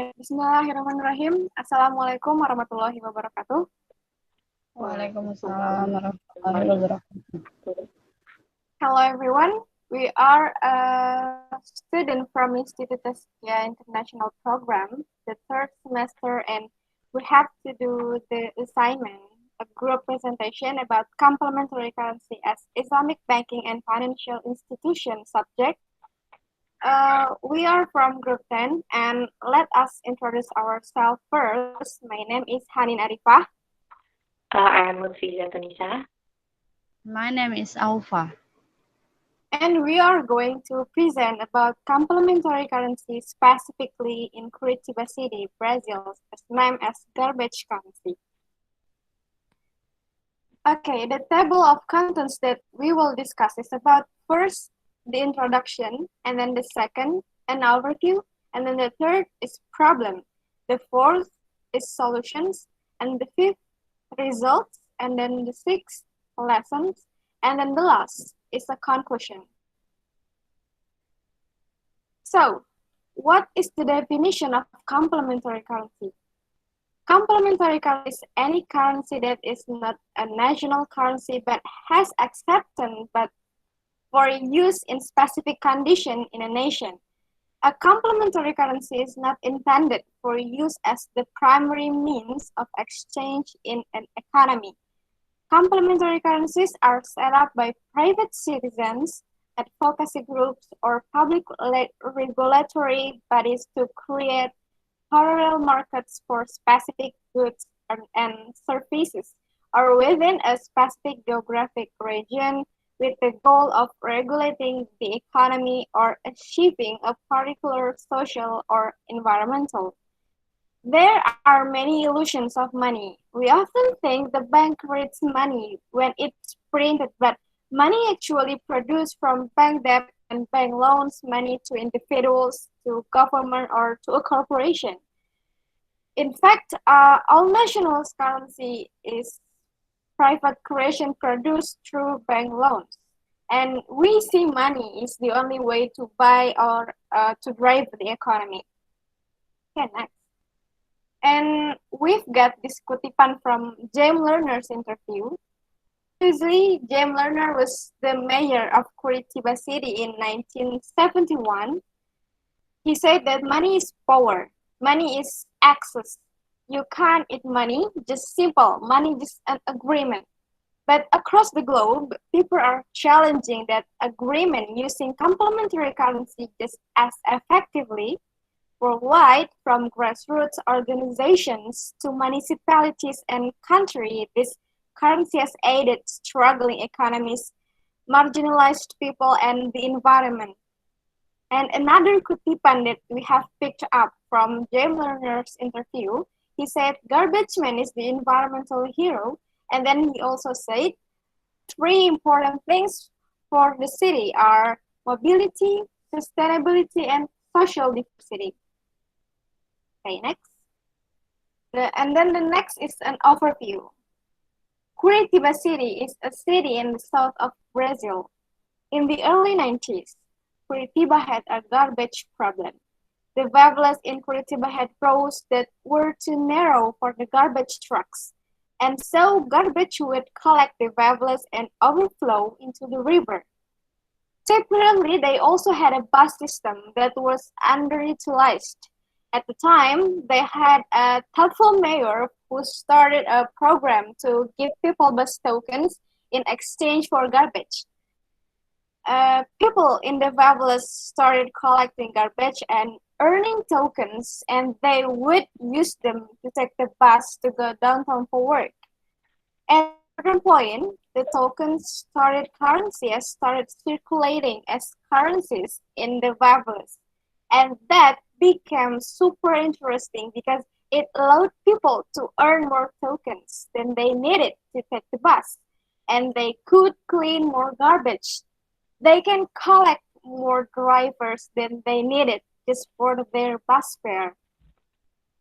Bismillahirrahmanirrahim. Assalamualaikum warahmatullahi wabarakatuh. Waalaikumsalam warahmatullahi wabarakatuh. Hello everyone. We are a student from Institute Tazkia International Program, the third semester, and we have to do the assignment, a group presentation about complementary currency as Islamic banking and financial institution subject. We are from group 10, and let us introduce ourselves first. My name is Hanin Arifah. I am Luthfi, Nisa. My name is Aufa. And we are going to present about complementary currency specifically in Curitiba City, Brazil, named as garbage currency. Okay, the table of contents that we will discuss is about first, the introduction, and then the second, an overview, and then the third is problem. The fourth is solutions, and the fifth, results, and then the sixth, lessons, and then the last is a conclusion. So, what is the definition of complementary currency? Complementary currency is any currency that is not a national currency but has acceptance but for use in specific condition in a nation. A complementary currency is not intended for use as the primary means of exchange in an economy. Complementary currencies are set up by private citizens, advocacy groups, or public regulatory bodies to create parallel markets for specific goods and services, or within a specific geographic region with the goal of regulating the economy or achieving a particular social or environmental. There are many illusions of money. We often think the bank creates money when it's printed, but money actually produced from bank debt and bank loans money to individuals, to government, or to a corporation. In fact, all national currency is private creation produced through bank loans. And we see money is the only way to buy or to drive the economy. Okay, next. And we've got this kutipan from James Lerner's interview. Previously, James Lerner was the mayor of Curitiba City in 1971. He said that money is power, money is access. You can't eat money, just simple, money is an agreement. But across the globe, people are challenging that agreement using complementary currency just as effectively. Worldwide, from grassroots organizations to municipalities and countries, this currency has aided struggling economies, marginalized people, and the environment. And another kutipan that we have picked up from James Lerner's interview, he said garbage man is the environmental hero, and then he also said three important things for the city are mobility, sustainability, and social diversity. Okay, next. And then the next is an overview. Curitiba City is a city in the south of Brazil. In the early 90s, Curitiba had a garbage problem. The wavelets in Curitiba had roads that were too narrow for the garbage trucks, and so garbage would collect the wavelets and overflow into the river. Separately, they also had a bus system that was underutilized. At the time, they had a thoughtful mayor who started a program to give people bus tokens in exchange for garbage. People in the wavelets started collecting garbage and earning tokens, and they would use them to take the bus to go downtown for work. At a certain point, the tokens started circulating as currencies in the wavelets, and that became super interesting because it allowed people to earn more tokens than they needed to take the bus, and they could clean more garbage. They can collect more drivers than they needed just for their bus fare.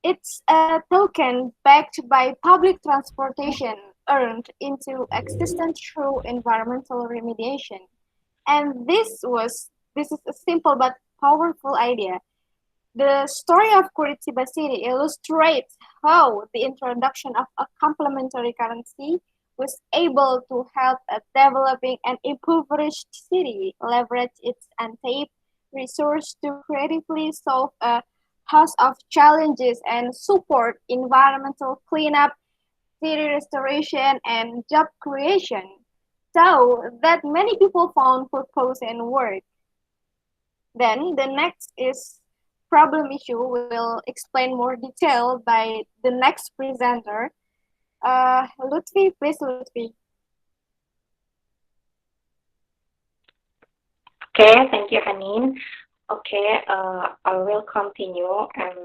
It's a token backed by public transportation earned into existence through environmental remediation. And this is a simple but powerful idea. The story of Curitiba City illustrates how the introduction of a complementary currency was able to help a developing and impoverished city leverage its untapped resource to creatively solve a host of challenges and support environmental cleanup, city restoration, and job creation, so that many people found purpose and work. Then the next is problem issue will explain more detail by the next presenter. Luthfi, please, Luthfi. Okay, thank you, Hanin. Okay, I will continue and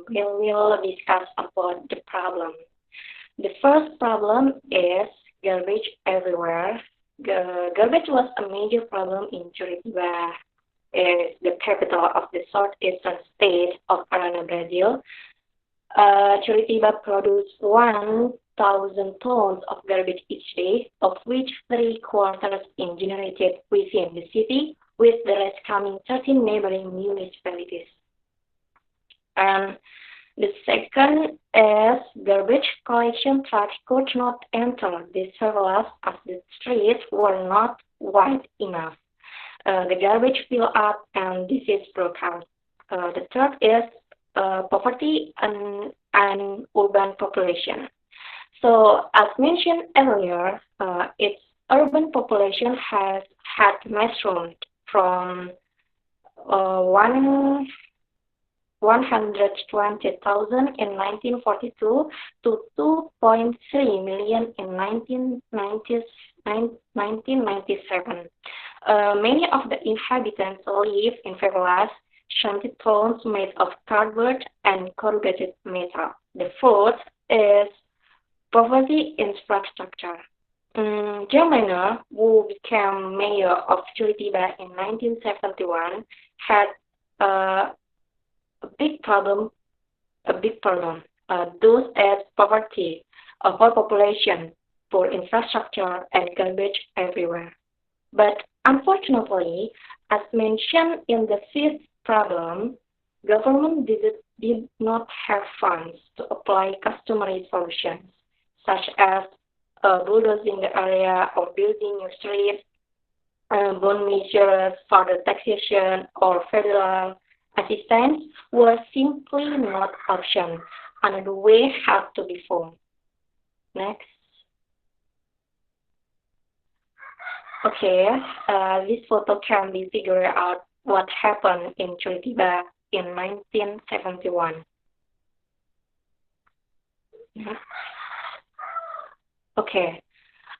we will discuss about the problem. The first problem is garbage everywhere. Garbage was a major problem in Curitiba, is the capital of the southeastern state of Arana, Brazil. Curitiba produces 1,000 tons of garbage each day, of which three-quarters is generated within the city, with the rest coming 13 neighboring municipalities. And the second is garbage collection trucks could not enter the favelas as the streets were not wide enough. The garbage filled up and disease broke out. The third is poverty and urban population. So, as mentioned earlier, its urban population has had mushroomed from 120,000 in 1942 to 2.3 million in 1997. Many of the inhabitants live in favelas, shanty towns made of cardboard and corrugated metal. The fourth is poverty infrastructure. Germiner, who became mayor of Curitiba in 1971, had a big problem. Those as poverty, overpopulation, poor infrastructure, and garbage everywhere. But unfortunately, as mentioned in the fifth problem, government did not have funds to apply customary solutions, such as bulldozing the area or building new streets, bond measures, further taxation, or federal assistance were simply not options. Another way had to be found. Next. Okay, this photo can be figured out what happened in Curitiba in 1971. Okay,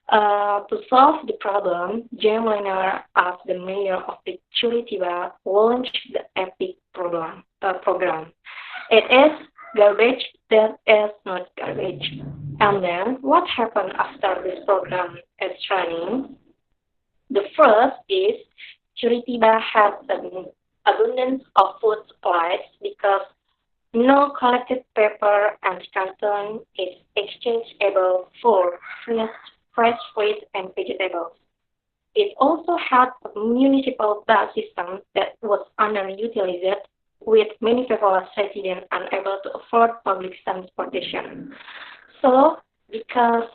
to solve the problem, James Liner, as the mayor of the Curitiba, launched the EPIC program. It is garbage that is not garbage. And then, what happened after this program is running? The first is Curitiba has an abundance of food supplies because no collected paper and carton is exchangeable for fresh fruit and vegetables. It also had a municipal bus system that was underutilized, with many favelas residents unable to afford public transportation. So, because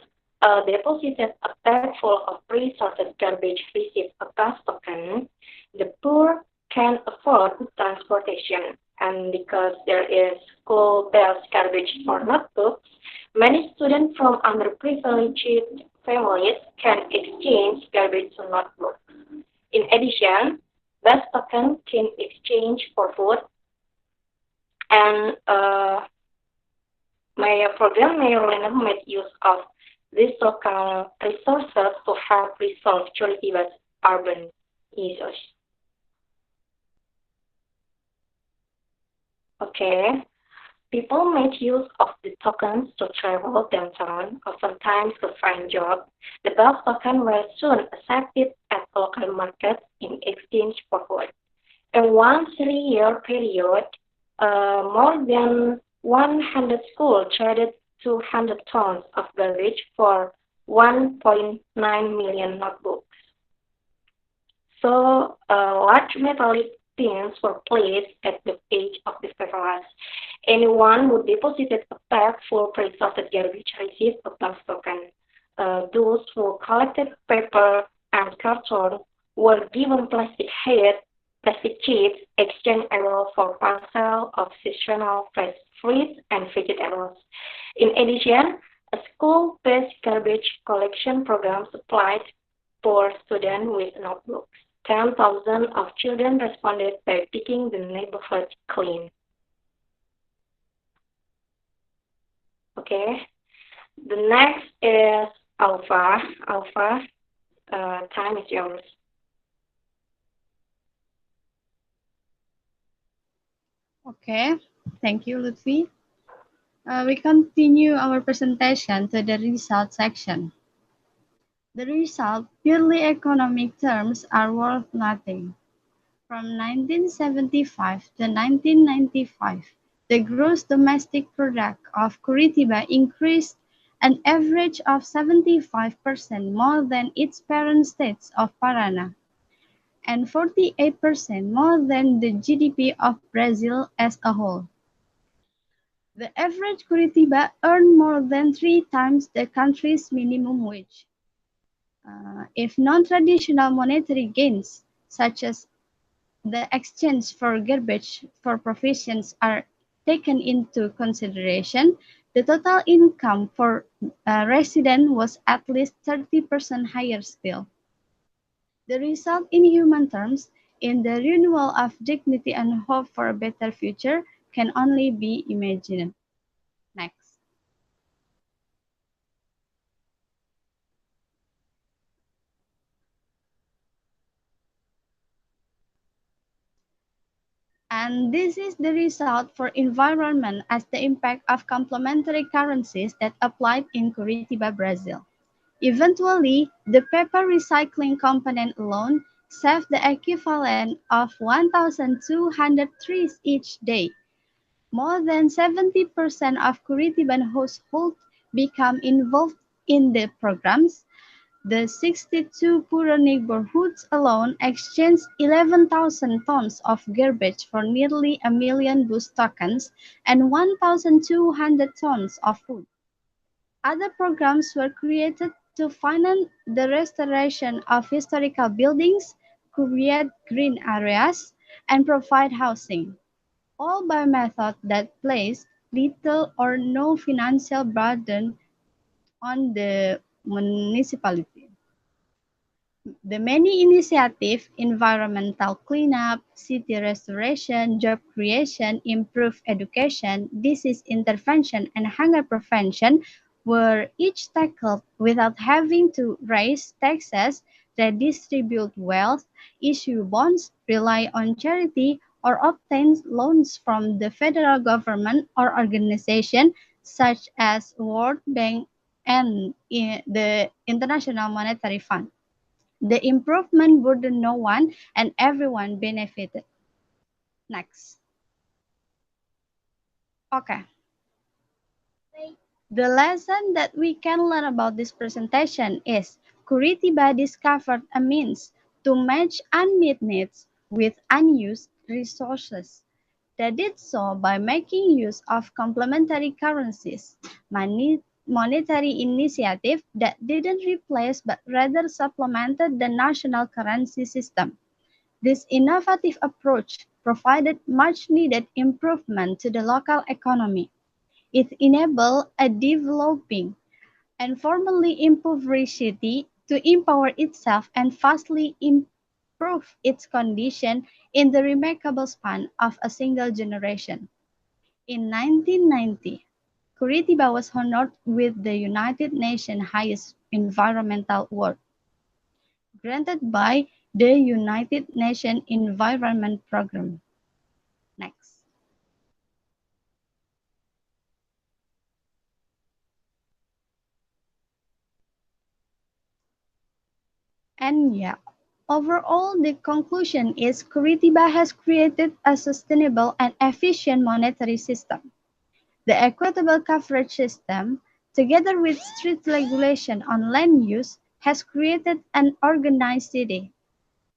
deposited a bag full of pre-sorted garbage receives a bus token, the poor can afford transportation. And because there is school-based garbage for notebooks, many students from underprivileged families can exchange garbage to notebooks. In addition, bus token can exchange for food, and my program Mayor made use of these local resources to help resolve Curitiba's urban issues. Okay, people made use of the tokens to travel downtown or sometimes to find jobs. The bus token were soon accepted at local markets in exchange for food. In one 3-year period, more than 100 schools traded 200 tons of garbage for 1.9 million notebooks. So, large metallic pins were placed at the edge of the paperless. Anyone who deposited a bag full pre-sorted garbage received a bounce token. Those who collected paper and carton were given plastic sheets exchangeable for parcel of seasonal fresh fruits and vegetables. In addition, a school-based garbage collection program supplied poor students with notebooks. 10,000 of children responded by picking the neighborhood clean. Okay, the next is Aufa. Aufa, time is yours. Okay, thank you, Luthfi. We continue our presentation to the result section. The result, purely economic terms, are worth nothing. From 1975 to 1995, the gross domestic product of Curitiba increased an average of 75% more than its parent states of Paraná, and 48% more than the GDP of Brazil as a whole. The average Curitiba earned more than 3 times the country's minimum wage. If non-traditional monetary gains, such as the exchange for garbage for provisions, are taken into consideration, the total income for a resident was at least 30% higher still. The result in human terms, in the renewal of dignity and hope for a better future, can only be imagined. Next. And this is the result for environment as the impact of complementary currencies that applied in Curitiba, Brazil. Eventually, the paper recycling component alone saved the equivalent of 1,200 trees each day. More than 70% of Curitiban households become involved in the programs. The 62 poorer neighborhoods alone exchanged 11,000 tons of garbage for nearly a million bus tokens and 1,200 tons of food. Other programs were created to finance the restoration of historical buildings, create green areas, and provide housing, all by method that placed little or no financial burden on the municipality. The many initiatives, environmental cleanup, city restoration, job creation, improved education, disease intervention, and hunger prevention, were each tackled without having to raise taxes, redistribute wealth, issue bonds, rely on charity, or obtain loans from the federal government or organizations such as World Bank and the International Monetary Fund. The improvement burdened no one and everyone benefited. Next. Okay. The lesson that we can learn about this presentation is Curitiba discovered a means to match unmet needs with unused resources. They did so by making use of complementary currencies, monetary initiative that didn't replace but rather supplemented the national currency system. This innovative approach provided much needed improvement to the local economy. It enabled a developing and formerly impoverished city to empower itself and vastly improve its condition in the remarkable span of a single generation. In 1990, Curitiba was honored with the United Nations highest environmental award, granted by the United Nations Environment Programme. Next. And yeah, overall, the conclusion is Curitiba has created a sustainable and efficient monetary system. The equitable coverage system, together with strict regulation on land use, has created an organized city.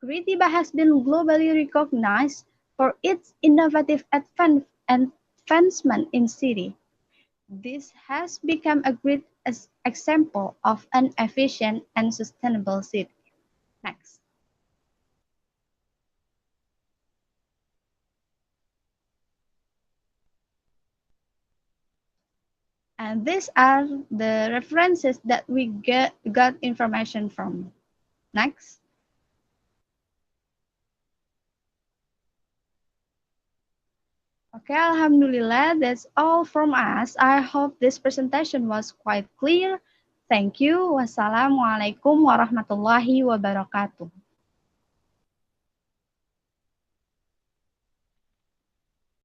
Curitiba has been globally recognized for its innovative advancement in city. This has become a great example of an efficient and sustainable city. Next. And these are the references that we got information from. Next. Okay, Alhamdulillah, that's all from us. I hope this presentation was quite clear. Thank you. Wassalamualaikum warahmatullahi wabarakatuh.